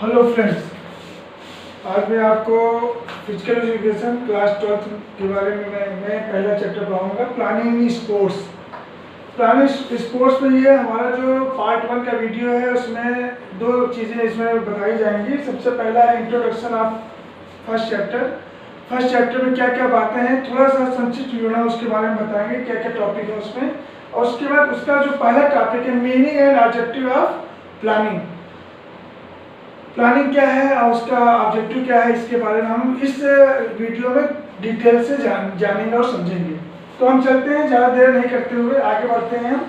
Hello friends, आज मैं आपको फिजिकल एजुकेशन क्लास 12 के बारे में मैं पहला चैप्टर पढ़ाऊंगा, planning in sports. Planning sports में ये हमारा जो पार्ट 1 का वीडियो है उसमें दो चीज़ें इसमें बताई जाएंगी। सबसे पहला है introduction of first chapter. First chapter में क्या क्या बातें हैं थोड़ा सा संक्षिप्त विवरण उसके बारे में बताएंगे, क्या क्या टॉपिक है उसमें। और उसके बाद उसका जो पहला टॉपिक है meaning and objective of planning. Planning क्या है और उसका ऑब्जेक्टिव क्या है, इसके बारे में हम इस वीडियो में डिटेल से जानेंगे और समझेंगे। तो हम चलते हैं, ज़्यादा देर नहीं करते हुए आगे बढ़ते हैं।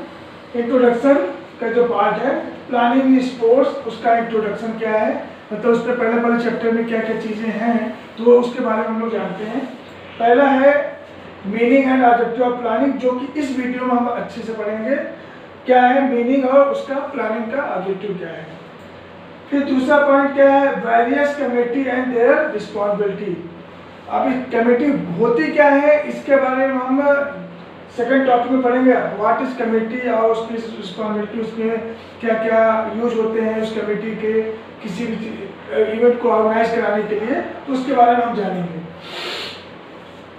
इंट्रोडक्शन का जो पार्ट है प्लानिंग इन स्पोर्ट्स, उसका इंट्रोडक्शन क्या है, मतलब उसके पहले चैप्टर में क्या क्या चीज़ें हैं तो उसके बारे में हम लोग जानते हैं। पहला है meaning and objective of planning, जो कि इस वीडियो में हम अच्छे से पढ़ेंगे। क्या है मीनिंग और उसका प्लानिंग का ऑब्जेक्टिव क्या है। फिर दूसरा पॉइंट क्या है, various committee and their responsibility. अभी कमेटी होती क्या है इसके बारे में हम सेकंड टॉपिक में पढ़ेंगे। व्हाट इज कमेटी और उसकी रिस्पॉन्सिबिलिटी, उसमें क्या क्या यूज होते हैं उस कमेटी के किसी भी इवेंट को ऑर्गेनाइज कराने के लिए, तो उसके बारे में हम जानेंगे।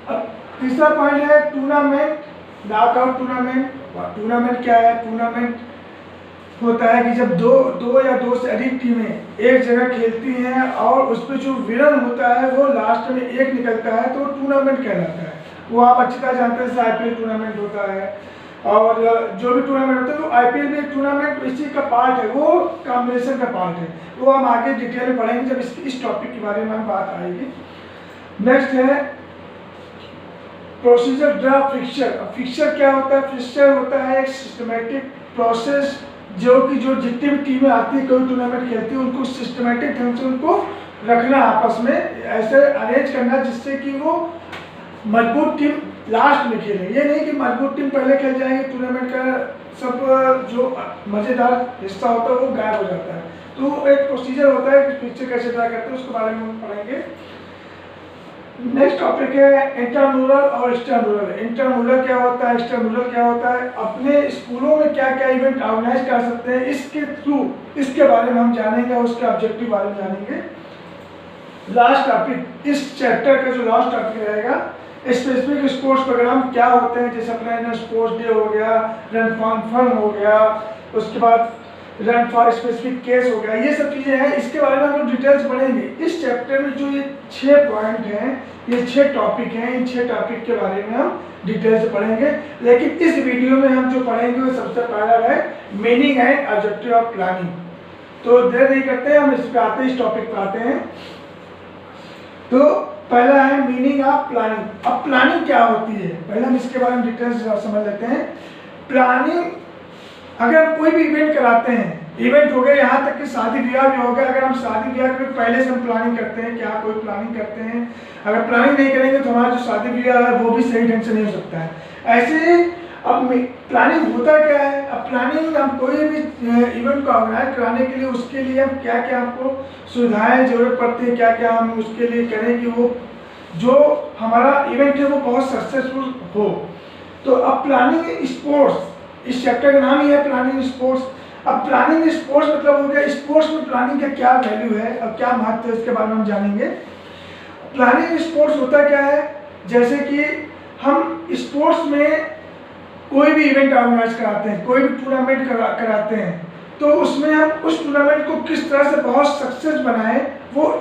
अब तीसरा पॉइंट है टूर्नामेंट, नॉकआउट टूर्नामेंट। टूर्नामेंट क्या है, टूर्नामेंट होता है कि जब दो या दो से अधिक टीमें एक जगह खेलती हैं और उसमें जो विनर होता है वो लास्ट में एक निकलता है तो टूर्नामेंट कहलाता है। वो आप अच्छी तरह जानते हैं, जैसे आईपीएल टूर्नामेंट होता है और जो भी टूर्नामेंट होता है वो आईपीएल भी एक टूर्नामेंट इसी का पार्ट है, वो कॉम्बिनेशन का पार्ट है। वो हम आगे डिटेल में पढ़ेंगे जब इस टॉपिक के बारे में हम बात आएगी। नेक्स्ट है प्रोसीजर ड्राफ्ट फिक्सचर। फिक्सचर क्या होता है, फिक्सचर होता है एक सिस्टमेटिक प्रोसेस जो जितनी भी टीमें आती है कोई टूर्नामेंट खेलती है उनको सिस्टमेटिक ढंग से उनको रखना, आपस में ऐसे अरेंज करना जिससे कि वो मजबूत टीम लास्ट में खेले। ये नहीं कि मजबूत टीम पहले खेल जाएगी, टूर्नामेंट का सब जो मज़ेदार हिस्सा होता है वो गायब हो जाता है। तो एक प्रोसीजर होता है कि पिक्चर कैसे ड्रा करते हैं, उसके बारे में हम पढ़ेंगे। नेक्स्ट टॉपिक है इंटरम्यूरल और एक्सट्राम्यूरल। इंटरम्यूरल क्या होता है, एक्सट्राम्यूरल क्या होता है, अपने स्कूलों में क्या क्या इवेंट ऑर्गेनाइज कर सकते हैं इसके थ्रू, इसके बारे में हम जानेंगे और उसके ऑब्जेक्टिव बारे में जानेंगे। लास्ट टॉपिक इस चैप्टर का जो लास्ट टॉपिक रहेगा, स्पेसिफिक स्पोर्ट्स प्रोग्राम क्या होते हैं, जैसे अपना स्पोर्ट्स डे हो गया, रन फॉर फन हो गया, उसके बाद रन फॉर स्पेसिफिक केस हो गया, ये सब चीज़ें हैं। इसके बारे में हम लोग डिटेल्स पढ़ेंगे। इस चैप्टर में जो ये 6 पॉइंट हैं, ये 6 टॉपिक हैं, इन 6 टॉपिक के बारे में हम डिटेल से पढ़ेंगे। लेकिन इस वीडियो में हम जो पढ़ेंगे वो सबसे पहला है meaning and objective of planning. तो देर नहीं करते हैं, हम इस पे आते हैं, इस टॉपिक पे आते हैं। तो पहला है मीनिंग ऑफ प्लानिंग। अब प्लानिंग क्या होती है, पहले हम इसके बारे में डिटेल से समझ लेते हैं। प्लानिंग, अगर हम कोई भी इवेंट कराते हैं, इवेंट हो गया यहाँ तक कि शादी ब्याह भी हो गया, अगर हम शादी ब्याह के पहले से हम प्लानिंग करते हैं, क्या कोई प्लानिंग करते हैं, अगर प्लानिंग नहीं करेंगे तो हमारा जो शादी ब्याह है वो भी सही ढंग से नहीं हो सकता है। ऐसे ही अब प्लानिंग होता क्या है, अब प्लानिंग हम कोई भी इवेंट को ऑर्गेनाइज कराने के लिए उसके लिए हम क्या क्या हमको सुविधाएं जरूरत पड़ती है, क्या क्या हम उसके लिए करें कि वो जो हमारा इवेंट है वो बहुत सक्सेसफुल हो। तो अब प्लानिंग स्पोर्ट्स, इस चैप्टर का नाम ही है प्लानिंग स्पोर्ट्स। अब प्लानिंग स्पोर्ट्स मतलब हो गया स्पोर्ट्स में प्लानिंग का क्या वैल्यू है और क्या महत्व है, इसके बारे में हम जानेंगे। प्लानिंग स्पोर्ट्स होता क्या है, जैसे कि हम स्पोर्ट्स में कोई भी इवेंट ऑर्गेनाइज कराते हैं, कोई भी टूर्नामेंट कराते हैं, तो उसमें हम उस टूर्नामेंट को किस तरह से बहुत सक्सेस बनाएं वो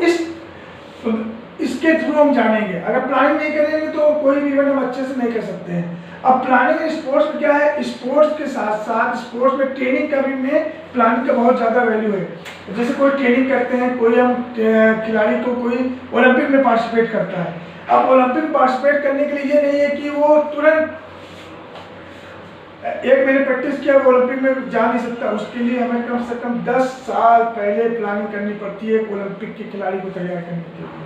इसके थ्रू हम जानेंगे। अगर प्लानिंग नहीं करेंगे तो कोई भी इवेंट हम अच्छे से नहीं कर सकते हैं। अब प्लानिंग स्पोर्ट्स में क्या है, स्पोर्ट्स के साथ साथ स्पोर्ट्स में ट्रेनिंग का भी में प्लानिंग का बहुत ज़्यादा वैल्यू है। जैसे कोई ट्रेनिंग करते हैं, कोई हम खिलाड़ी को कोई ओलंपिक में पार्टिसिपेट करता है। अब ओलंपिक में पार्टिसिपेट करने के लिए ये नहीं है कि वो तुरंत एक महीने प्रैक्टिस किया वो ओलंपिक में जा नहीं सकता। उसके लिए हमें कम से कम 10 साल पहले प्लानिंग करनी पड़ती है ओलंपिक के खिलाड़ी को तैयार करने के लिए।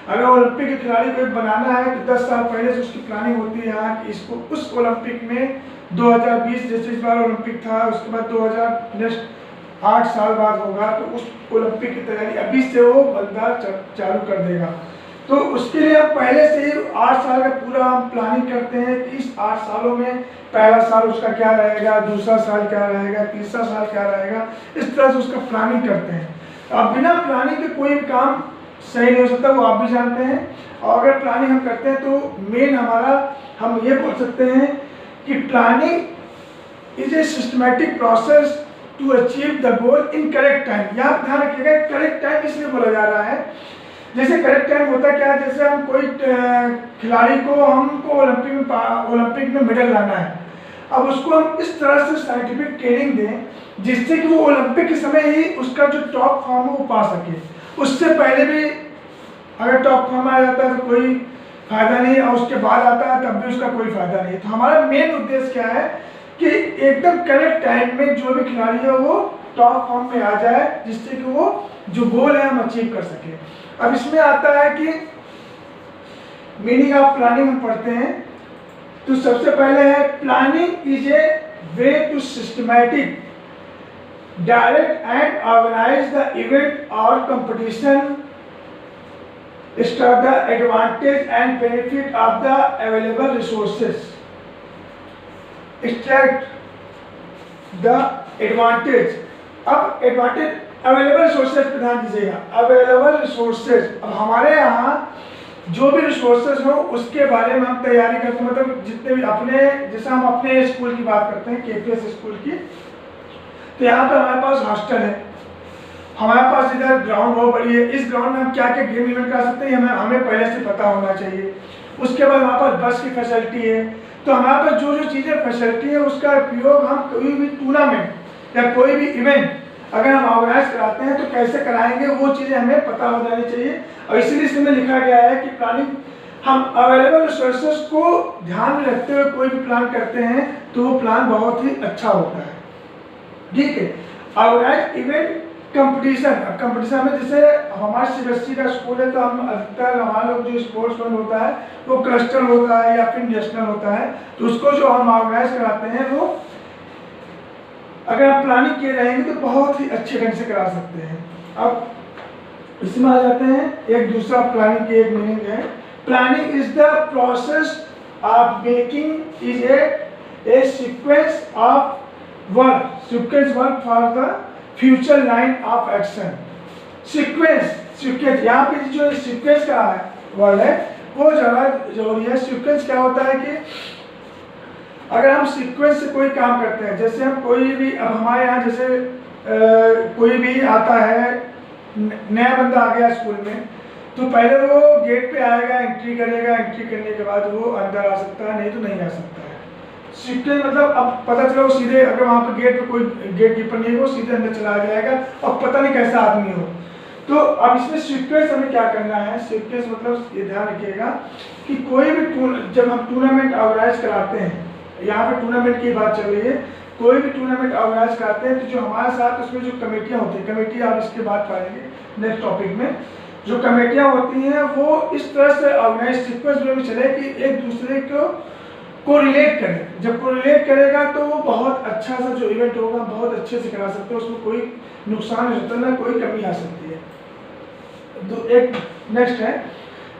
अगर ओलंपिक के खिलाड़ी को बनाना है तो 10 साल पहले से उसकी प्लानिंग होती है यहाँ कि इसको उस ओलंपिक में 2020 जैसे इस बार ओलंपिक था, उसके बाद 2008 साल बाद होगा, तो उस ओलंपिक की तैयारी अभी से वो बंदा चालू कर देगा। तो उसके लिए हम पहले से ही 8 साल का पूरा हम प्लानिंग करते हैं कि इस 8 सालों में पहला साल उसका क्या रहेगा, दूसरा साल क्या रहेगा, तीसरा साल क्या रहेगा, इस तरह से उसका प्लानिंग करते हैं। अब बिना प्लानिंग के कोई भी काम सही नहीं हो सकता, वो आप भी जानते हैं। और अगर प्लानिंग हम करते हैं तो मेन हमारा हम ये बोल सकते हैं कि planning is a systematic process to achieve the goal in correct time. यहाँ पर ध्यान रखिएगा, करेक्ट टाइम इसलिए बोला जा रहा है, जैसे करेक्ट टाइम होता क्या है, जैसे हम कोई खिलाड़ी को हमको ओलंपिक में मेडल लाना है, अब उसको हम इस तरह से साइंटिफिक ट्रेनिंग दें जिससे कि वो ओलंपिक के समय ही उसका जो टॉप फॉर्म है वो पा सके। उससे पहले भी अगर टॉप फॉर्म आ जाता है तो कोई फायदा नहीं, और उसके बाद आता है तब भी उसका कोई फायदा नहीं। तो हमारा मेन उद्देश्य क्या है कि एकदम करेक्ट टाइम में जो भी खिलाड़ी है वो टॉप फॉर्म में आ जाए, जिससे कि वो जो गोल है हम अचीव कर सके। अब इसमें आता है कि मीनिंग ऑफ प्लानिंग हम पढ़ते हैं, तो सबसे पहले है planning is a way to systematic direct and organise the event और competition, extract the advantage and benefit of the available resources, extract the advantage। अब एडवांटेज अवेलेबल रिसोर्सेज पर ध्यान दीजिएगा, अवेलेबल रिसोर्सेज। अब हमारे यहाँ जो भी रिसोर्सेज हो उसके बारे में हम तैयारी करते हैं, मतलब जितने भी अपने, जैसे हम अपने स्कूल की बात करते हैं KPS स्कूल की, तो यहाँ पे हमारे पास हॉस्टल है, हमारे पास इधर ग्राउंड बहुत बड़ी है, इस ग्राउंड में हम क्या क्या गेम इवेंट करा सकते हैं हमें पहले से पता होना चाहिए। उसके बाद हमारे पास बस की फैसिलिटी है, तो हमारे पास जो जो चीज़ें फैसिलिटी है उसका उपयोग हम कोई भी टूर्नामेंट या कोई भी इवेंट अगर हम ऑर्गेनाइज कराते हैं तो कैसे कराएंगे वो चीज़ें हमें पता हो जानी चाहिए। और इसीलिए इसमें लिखा गया है कि प्लानिंग, हम अवेलेबल रिसोर्सेज को ध्यान में रखते हुए कोई भी प्लान करते हैं तो वो प्लान बहुत ही अच्छा होता है। ठीक है, ऑर्गेनाइज इवेंट कंपटीशन। कंपटीशन में जैसे हमारे CBSE का स्कूल है तो हम अधिकतर हमारा लोग जो स्पोर्ट्स में होता है वो क्लस्टर होता है या फिर नेशनल होता है, तो उसको जो हम ऑर्गेनाइज कराते हैं वो अगर आप प्लानिंग किए रहेंगे तो बहुत ही अच्छे ढंग से करा सकते हैं। अब इसमें आ जाते हैं, एक दूसरा प्लानिंग की एक मीनिंग है, planning is the process of making is a sequence of work for the future line of action. Sequence यहाँ पे जो सीक्वेंस का वर्ड है वो ज़्यादा जरूरी है। सीक्वेंस क्या होता है कि अगर हम सीक्वेंस से कोई काम करते हैं, जैसे हम कोई भी, अब हमारे यहाँ जैसे कोई भी आता है, नया बंदा आ गया स्कूल में, तो पहले वो गेट पे आएगा, एंट्री करेगा, एंट्री करने के बाद वो अंदर आ सकता है, नहीं तो नहीं आ सकता है। सीक्वेंस मतलब अब पता चला वो सीधे, अगर वहाँ पे गेट पे कोई गेट कीपर नहीं है वो सीधे अंदर चला जाएगा और पता नहीं कैसा आदमी हो। तो अब इसमें सीक्वेंस हमें क्या करना है, सीक्वेंस मतलब ये ध्यान रखिएगा कि कोई भी जब हम टूर्नामेंट ऑर्गेनाइज कराते हैं, यहाँ पे टूर्नामेंट की बात चल रही है, कोई भी टूर्नामेंट ऑर्गेनाइज कराते हैं तो जो हमारे साथ उसमें जो कमेटियाँ होती हैं, कमेटी आप इसके बाद पाएंगे नेक्स्ट टॉपिक में, जो कमेटियाँ होती हैं वो इस तरह से ऑर्गेनाइज सीक्वेंस में भी चले कि एक दूसरे को रिलेट करें। जब को रिलेट करेगा तो वो बहुत अच्छा सा जो इवेंट होगा बहुत अच्छे से करा सकते हैं, उसमें कोई नुकसान नहीं होता, ना कोई कमी आ सकती है। तो एक नेक्स्ट है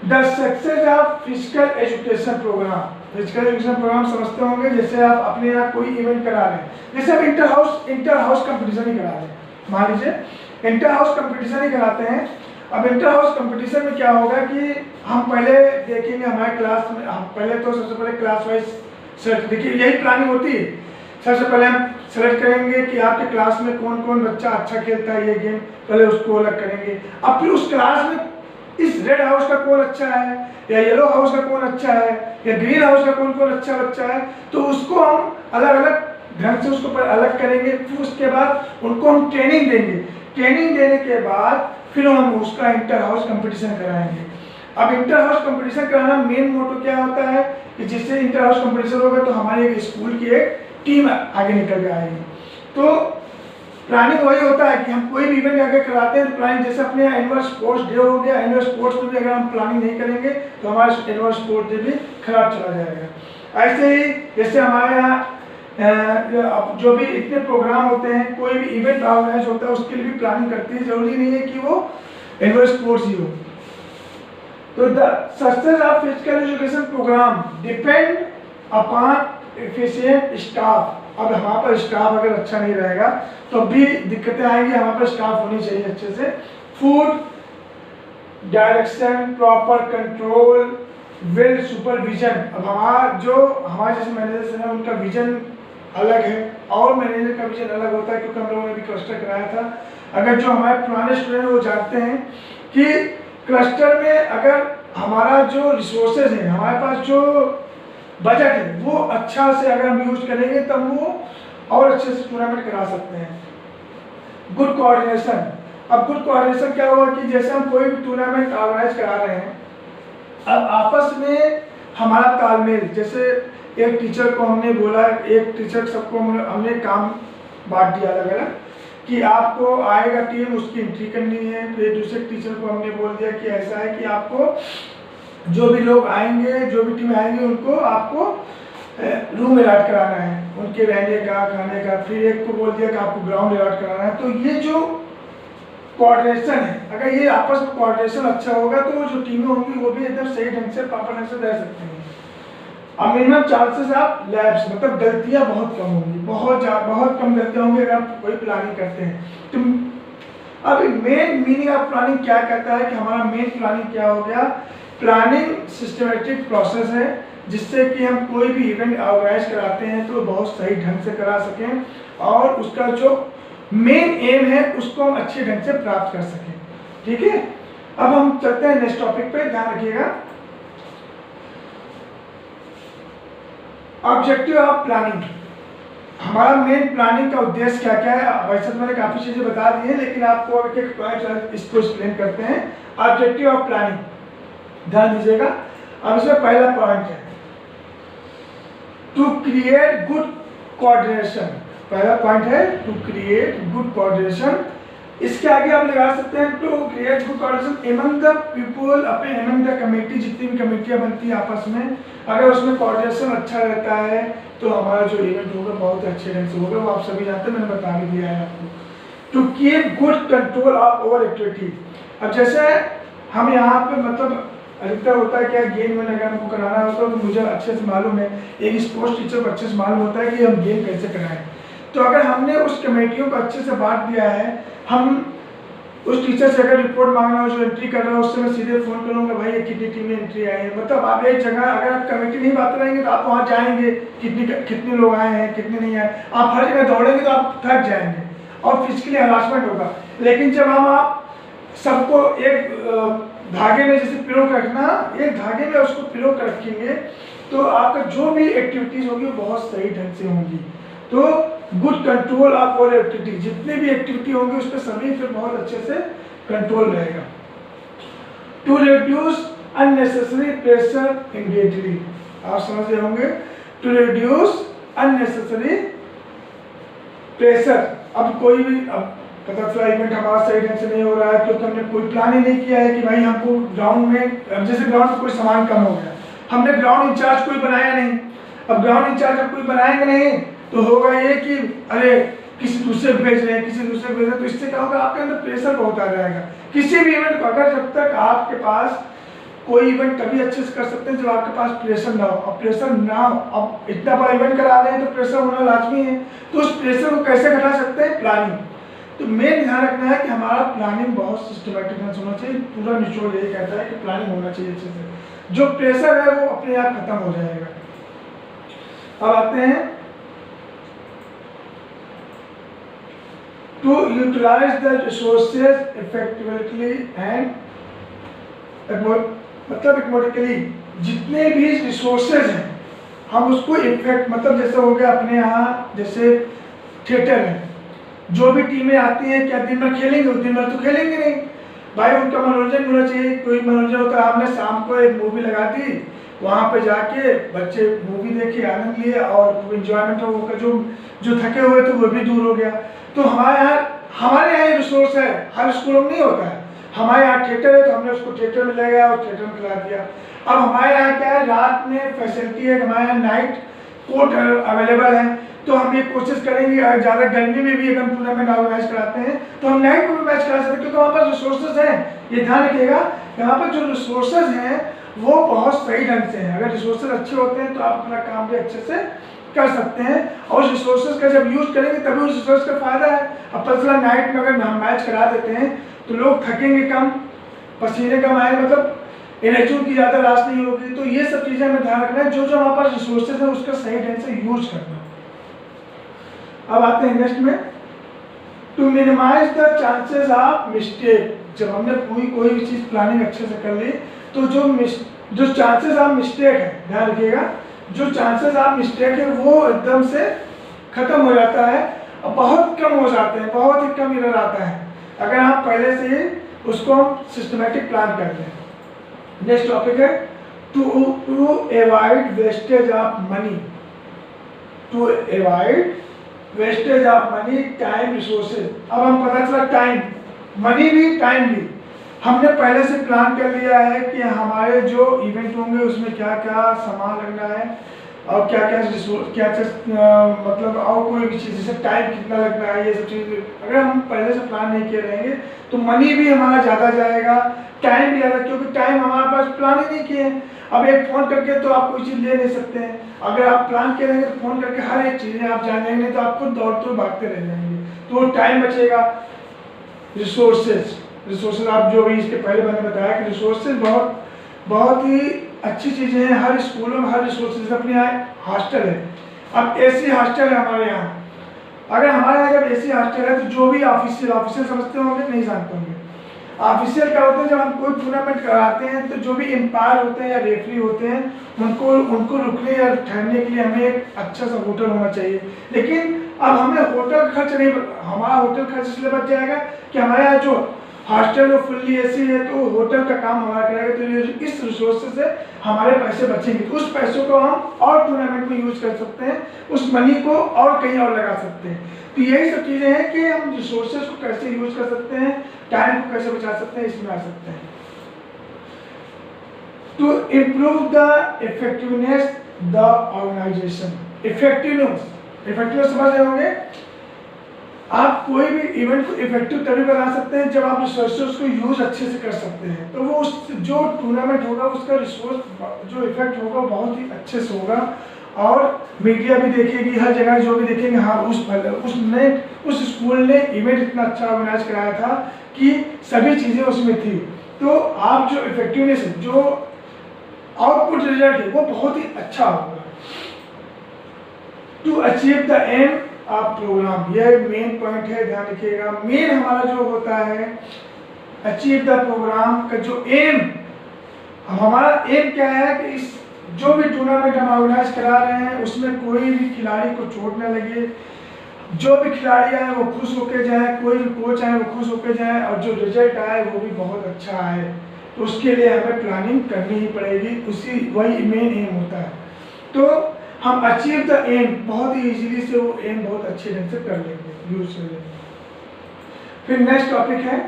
the success of physical education program. Physical education program समझते होंगे, जैसे आप अपने यहाँ कोई इवेंट करा रहे हैं, जैसे आप इंटर हाउस कंपटीशन ही करा रहे हैं, मान लीजिए इंटर हाउस कंपटीशन ही कराते हैं। अब इंटर हाउस कंपटीशन में क्या होगा कि हम पहले देखेंगे हमारे क्लास में, हम पहले तो सबसे पहले क्लास वाइज सेलेक्ट, देखिए यही प्लानिंग होती है। सबसे पहले हम सेलेक्ट करेंगे कि आपके क्लास में कौन कौन बच्चा अच्छा खेलता है ये गेम, पहले उसको अलग करेंगे। अब फिर उस क्लास में इस रेड हाउस का कौन अच्छा है या येलो हाउस का कौन अच्छा है या ग्रीन हाउस का कौन कौन अच्छा बच्चा है, तो उसको हम अलग अलग ढंग से उसको अलग करेंगे। फिर उसके बाद उनको हम ट्रेनिंग देंगे, ट्रेनिंग देने के बाद फिर हम उसका इंटर हाउस कंपटीशन कराएंगे। अब इंटर हाउस कंपटीशन कराना मेन मोटो क्या होता है कि जिससे इंटर हाउस कंपटीशन होगा तो हमारे एक स्कूल की एक टीम आगे निकल के आएगी। तो प्लानिंग वही होता है कि हम कोई भी इवेंट अगर कराते हैं तो प्लानिंग, जैसे अपने एनुअल स्पोर्ट्स डे हो गया, एनुअल स्पोर्ट्स में भी अगर हम प्लानिंग नहीं करेंगे तो हमारा एनुअल स्पोर्ट्स डे भी खराब चला जाएगा। ऐसे ही जैसे हमारे यहाँ जो भी इतने प्रोग्राम होते हैं, कोई भी इवेंट ऑर्गेनाइज होता है उसके लिए भी प्लानिंग करती है, जरूरी नहीं है कि वो एनुअल स्पोर्ट्स ही हो। तो the success of physical education program depend upon efficient staff. अब हमारे पास स्टाफ अगर अच्छा नहीं रहेगा तो भी दिक्कतें आएंगी, हमारे पास स्टाफ होनी चाहिए अच्छे से। Food direction, proper control, well supervision. अब हमारे जैसे मैनेजर हैं उनका विजन अलग है और मैनेजर का विजन अलग होता है, क्योंकि हम लोगों ने भी क्लस्टर कराया था। अगर जो हमारे पुराने स्टूडेंट वो जानते हैं कि क्लस्टर में अगर हमारा जो रिसोर्सेज है, हमारे पास जो बजट है, वो अच्छा से अगर हम यूज करेंगे तब वो और अच्छे से टूर्नामेंट करा सकते हैं। Good coordination. अब गुड कोऑर्डिनेशन क्या हुआ कि जैसे हम कोई भी टूर्नामेंट ऑर्गेनाइज करा रहे हैं, अब आपस में हमारा तालमेल, जैसे एक टीचर को हमने बोला, एक टीचर सबको हमने काम बांट दिया अलग अलग कि आपको आएगा टीम, उसकी एंट्री करनी है। फिर दूसरे टीचर को हमने बोल दिया कि ऐसा है कि आपको जो भी लोग आएंगे, जो भी टीम आएंगे, उनको आपको रूम अलॉट कराना है, उनके रहने का, खाने का। फिर एक को बोल दिया कि आपको ग्राउंड अलॉट कराना है। तो ये जो कोऑर्डिनेशन है, अगर ये आपस में कोऑर्डिनेशन अच्छा होगा तो वो जो टीमें होंगी वो भी एकदम सही ढंग से, प्रॉपर ढंग से रह सकती हैं। अब मिनिमम चांसेस आप लैब्स, मतलब गलतियां बहुत कम होंगी, बहुत कम गलतियां होंगी अगर आप कोई प्लानिंग करते हैं तो। अब मेन मीनिंग ऑफ प्लानिंग क्या कहता है कि हमारा मेन प्लानिंग क्या हो गया? प्लानिंग सिस्टमेटिक प्रोसेस है जिससे कि हम कोई भी इवेंट ऑर्गेनाइज कराते हैं तो बहुत सही ढंग से करा सकें और उसका जो मेन एम है उसको हम अच्छे ढंग से प्राप्त कर सकें। ठीक है, अब हम चलते हैं नेक्स्ट टॉपिक पे, ध्यान रखिएगा। Objective of planning. हमारा मेन प्लानिंग का उद्देश्य क्या क्या है? वैसे तो मैंने काफी चीजें बता दी हैं, लेकिन आपको एक पॉइंट इसको एक्सप्लेन करते हैं। ऑब्जेक्टिव ऑफ प्लानिंग, ध्यान दीजिएगा। अब इसमें पहला पॉइंट है टू क्रिएट गुड कोऑर्डिनेशन। पहला पॉइंट है टू क्रिएट गुड कोऑर्डिनेशन। इसके आगे आप लगा सकते हैं to create good coordination among the people, अपने एमंग द कमेटी, जितनी भी कमेटियां बनती हैं आपस में, अगर उसमें कोऑर्डिनेशन अच्छा रहता है तो हमारा जो इवेंट होगा बहुत अच्छे ढंग से होगा। वो आप सभी जानते हैं, मैंने बता भी दिया है आपको। To keep good control of over activity. अब जैसे हम यहाँ पे मतलब अधिकतर होता है क्या, गेम में अगर हमको कराना होता है तो मुझे अच्छे से मालूम है, एक स्पोर्ट्स टीचर को अच्छे से मालूम होता है कि हम गेम कैसे कराएं। तो अगर हमने उस कमेटियों को अच्छे से बांट दिया है, हम उस टीचर से अगर रिपोर्ट मांगना हो, जो एंट्री कर रहा है उससे मैं सीधे फोन करूंगा, भाई ये कितनी टीमें एंट्री आई है। मतलब आप एक जगह अगर आप कमेटी नहीं बात रहेंगे तो आप वहाँ जाएंगे, कितने लोग आए हैं, कितने नहीं आए। आप हर जगह दौड़ेंगे तो आप थक जाएंगे और फिजिकली हरासमेंट होगा। लेकिन जब आप सबको एक धागे में जैसे पिरो रखना, एक धागे में उसको पिरो कर रखेंगे तो आपका जो भी एक्टिविटीज होगी वो बहुत सही ढंग से होंगी। तो good control of all activity, जितने भी एक्टिविटी होंगे उस पर सभी फिर बहुत अच्छे से कंट्रोल रहेगा। To reduce unnecessary pressure immediately, आप समझ रहे होंगे, टू रिड्यूस अननेसेसरी प्रेशर। अब कोई भी पता चला इवेंट हमारा सही ढंग से नहीं हो रहा है क्योंकि हमने कोई प्लान ही नहीं किया है कि भाई हमको ग्राउंड में, जैसे ग्राउंड में कोई सामान कम हो गया, हमने ग्राउंड इंचार्ज कोई बनाया नहीं। अब ग्राउंड इंचार्ज जब कोई बनाएंगे नहीं तो होगा ये कि अरे किसी दूसरे को भेज रहे हैं, किसी दूसरे को भेज रहे हैं, तो इससे क्या होगा, आपके अंदर प्रेशर बहुत आ जाएगा। किसी भी इवेंट को अगर जब तक आपके पास कोई इवेंट तभी अच्छे से कर सकते हैं जब आपके पास प्रेशर ना हो। अब प्रेशर ना हो, अब इतना बड़ा इवेंट करा रहे हैं तो प्रेशर होना लाजमी है। तो उस प्रेशर को कैसे घटा सकते हैं? प्लानिंग। तो मेन ध्यान रखना है कि हमारा प्लानिंग बहुत सिस्टमेटिक होना चाहिए। पूरा निचोड़ यही कहता है कि प्लानिंग होना चाहिए अच्छे से, जो प्रेशर है वो अपने आप खत्म हो जाएगा। अब आते हैं to utilise the resources effectively and मतलब इकोनॉमिकली, जितने भी रिसोर्सेज हैं हम उसको इफेक्ट, मतलब जैसे हो गया अपने यहाँ जैसे थिएटर है, जो भी टीमें आती हैं क्या दिन भर खेलेंगे? दिन भर तो खेलेंगे नहीं भाई, उनका मनोरंजन होना चाहिए। कोई मनोरंजन होता है, हमने शाम को एक मूवी लगा दी, वहाँ पे जाके बच्चे मूवी देखे, आनंद लिए और इंजॉयमेंट हो, जो थके हुए थे वो भी दूर हो गया। तो हमारे यहाँ रिसोर्स है, हर स्कूलों में नहीं होता है। हमारे यहाँ थिएटर है तो हमने उसको थिएटर में ले गया और थिएटर में खिला दिया। अब हमारे यहाँ क्या है, रात में फैसिलिटी है, हमारे यहाँ नाइट कोर्ट अवेलेबल है, तो हम ये कोशिश करेंगे ज़्यादा गर्मी में भी अगर हम टूर्नामेंट ऑर्गेनाइज कराते हैं तो हम नाइट में भी मैच करा सकते हैं, क्योंकि वहाँ पर रिसोर्सेज हैं। ये ध्यान रखिएगा, यहाँ पर जो रिसोर्सेज हैं वो बहुत सही ढंग से हैं। अगर रिसोर्सेज अच्छे होते हैं तो आप अपना काम भी अच्छे से कर सकते हैं, और उस रिसोर्सेज का जब यूज करेंगे तभी उस रिसोर्स का फायदा है। अब पता चला नाइट में अगर हम मैच करा देते हैं तो लोग थकेंगे कम, पसीने कम आए, मतलब एनर्जी की ज़्यादा लॉस नहीं होगी। तो ये सब चीज़ें हमें ध्यान रखना है, जो जो हमारे पास रिसोर्सेज है उसका सही ढंग से यूज करना। अब आते हैं नेक्स्ट में, to minimise the chances of mistake. जब हमने कोई भी चीज़ प्लानिंग अच्छे से कर ली तो जो चांसेस ऑफ मिस्टेक है, ध्यान रखिएगा, जो चांसेस ऑफ मिस्टेक है वो एकदम से खत्म हो जाता है और बहुत कम हो जाते हैं, बहुत ही कम एरर आता है अगर आप पहले से ही उसको हम सिस्टमेटिक प्लान करते हैं। नेक्स्ट टॉपिक है to avoid wastage of money. To avoid wastage of money, time, resources. अब हम पता चला टाइम, मनी भी टाइम भी हमने पहले से प्लान कर लिया है कि हमारे जो इवेंट होंगे उसमें क्या क्या सामान लगना है और क्या क्या रिसोर्स, क्या मतलब और कोई भी चीज़, जैसे टाइम कितना लगना है, ये सब चीज़ अगर हम पहले से प्लान नहीं किए रहेंगे तो मनी भी हमारा ज़्यादा जाएगा, टाइम भी ज़्यादा, क्योंकि टाइम हमारे पास प्लान ही नहीं किए हैं। अब एक फ़ोन करके तो आप कोई चीज़ ले नहीं सकते हैं, अगर आप प्लान किए रहेंगे तो फ़ोन करके हर एक चीज़ें आप जानेंगे, नहीं तो आप खुद दौड़ते हुए भागते रह जाएंगे, तो टाइम बचेगा। रिसोर्सेज आप जो भी इसके पहले मैंने बताया कि रिसोर्सेज बहुत ही अच्छी चीज़ें हैं। हर स्कूलों में हर रिसोर्सेज अपने यहाँ हॉस्टल है। अब एसी हॉस्टल है हमारे यहाँ, अगर हमारे यहाँ जब एसी हॉस्टल है तो जो भी ऑफिशियल समझते होंगे, नहीं जानते होंगे, ऑफिशियल क्या होते हैं, जब हम कोई टूर्नामेंट कराते हैं तो जो भी एम्पायर होते हैं या रेफरी होते हैं उनको रुकने या ठहरने के लिए हमें एक अच्छा सा होटल होना चाहिए। लेकिन अब हमें होटल खर्च नहीं, हमारा होटल खर्च इसलिए बच जाएगा कि हमारे यहाँ जो हॉस्टल जो फुल्ली एसी है तो होटल का काम हमारा करेगा, तो इस रिसोर्स से हमारे पैसे बचेंगे, तो उस पैसों को हम और टूर्नामेंट में यूज कर सकते हैं, उस मनी को और कहीं और लगा सकते हैं। तो यही सब चीज़ें हैं कि हम रिसोर्सेज को कैसे यूज कर सकते हैं, टाइम को कैसे बचा सकते हैं, इसमें आ सकते हैं। To improve the effectiveness the organisation. Effectiveness समझ रहे होंगे, आप कोई भी इवेंट को इफेक्टिव तभी बना सकते हैं जब आप रिसोर्सेज को यूज अच्छे से कर सकते हैं, तो वो जो टूर्नामेंट होगा उसका रिसोर्स जो इफेक्ट होगा बहुत ही अच्छे से होगा, और मीडिया भी देखेगी, हर जगह जो भी देखेंगे, हाँ उस स्कूल ने इवेंट इतना अच्छा ऑर्गेनाइज कराया था कि सभी चीज़ें उसमें थी। तो आप जो इफेक्टिवनेस है, जो आउटपुट रिजल्ट है वो बहुत ही अच्छा होगा। To achieve the aim of program, यह मेन पॉइंट है, ध्यान रखिएगा। मेन हमारा जो होता है अचीव द प्रोग्राम का जो एम, हमारा एम क्या है कि इस जो भी टूर्नामेंट हम ऑर्गेनाइज करा रहे हैं उसमें कोई भी खिलाड़ी को चोट न लगे, जो भी खिलाड़ी आए वो खुश होकर जाए, कोई भी कोच आए वो खुश होकर जाए, और जो रिजल्ट आए वो भी बहुत अच्छा आए, तो उसके लिए हमें प्लानिंग करनी ही पड़ेगी, वही मेन एम होता है। तो हम अचीव द एम बहुत ही इजीली से वो एम बहुत अच्छे ढंग से कर लेंगे, यूज कर लेंगे। फिर नेक्स्ट टॉपिक है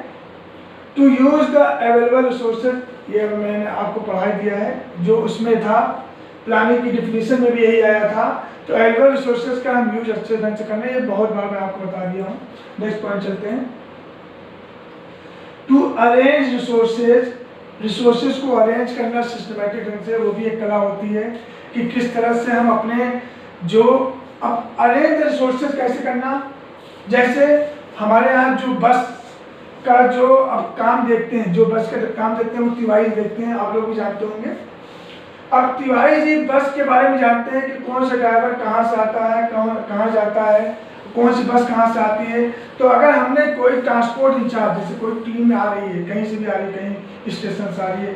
to use the available resources, ये मैंने आपको पढ़ा दिया है, जो उसमें था प्लानिंग की डिफिनीशन में भी यही आया था। तो अवेलेबल रिसोर्सेज का हम यूज अच्छे ढंग से करना है, ये बहुत बार मैं आपको बता दिया हूँ। नेक्स्ट पॉइंट चलते हैं, टू अरेंज रिसोर्सेज को अरेंज करना सिस्टमेटिक ढंग से, वो भी एक कला होती है कि किस तरह से हम अपने जो अब अरेंज रिसोर्सेज कैसे करना। जैसे हमारे यहाँ जो बस का जो अब काम देखते हैं, जो बस का काम देखते हैं वो तिवारी देखते हैं, आप लोग भी जानते होंगे। अब तिवारी जी बस के बारे में जानते हैं कि कौन सा ड्राइवर कहाँ से आता है, कहाँ जाता है, कौन सी बस कहाँ से आती है। तो अगर हमने कोई ट्रांसपोर्ट इंचार्ज, जैसे कोई टीम आ रही है, कहीं से भी आ रही है, कहीं स्टेशन से आ रही है,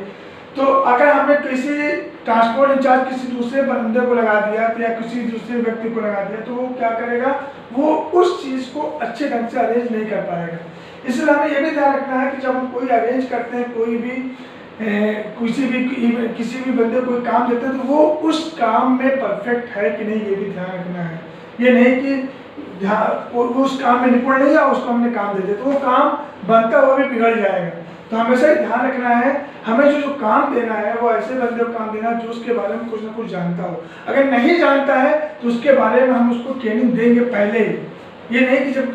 तो अगर हमने किसी ट्रांसपोर्ट इंचार्ज किसी दूसरे बंदे को लगा दिया तो या किसी दूसरे व्यक्ति को लगा दिया, तो वो क्या करेगा, वो उस चीज़ को अच्छे ढंग से अरेंज नहीं कर पाएगा। इसलिए हमें ये भी ध्यान रखना है कि जब हम कोई अरेंज करते हैं, कोई भी किसी भी बंदे को कोई काम देते हैं, तो वो उस काम में परफेक्ट है कि नहीं, ये भी ध्यान रखना है। ये नहीं कि वो उस काम में निपुण नहीं है, उसको हमने काम दे दिया तो वो काम बनता हुआ भी बिगड़ जाएगा। तो हमेशा ही ध्यान रखना है, हमें जो काम देना है वो ऐसे बंदे को काम देना जो उसके बारे में कुछ ना कुछ जानता हो। अगर नहीं जानता है तो उसके बारे में हम उसको ट्रेनिंग देंगे पहले ही, ये नहीं कि जब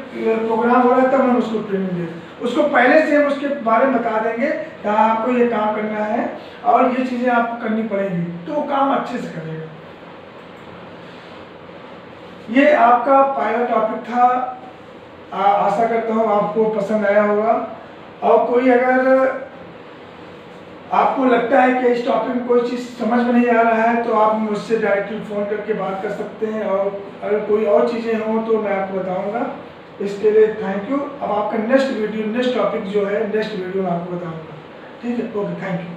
प्रोग्राम हो रहा है तब हम उसको ट्रेनिंग दें, उसको पहले से हम उसके बारे में बता देंगे कि आपको ये काम करना है और ये चीज़ें आपको करनी पड़ेंगी, तो वो काम अच्छे से करेगा। ये आपका पहला टॉपिक था। आशा करता हूँ आपको पसंद आया होगा। और कोई अगर आपको लगता है कि इस टॉपिक में कोई चीज़ समझ में नहीं आ रहा है तो आप मुझसे डायरेक्टली फ़ोन करके बात कर सकते हैं, और अगर कोई और चीज़ें हों तो मैं आपको बताऊंगा। इसके लिए थैंक यू। अब आपका नेक्स्ट टॉपिक जो है नेक्स्ट वीडियो में आपको बताऊंगा। ठीक है, ओके, थैंक यू।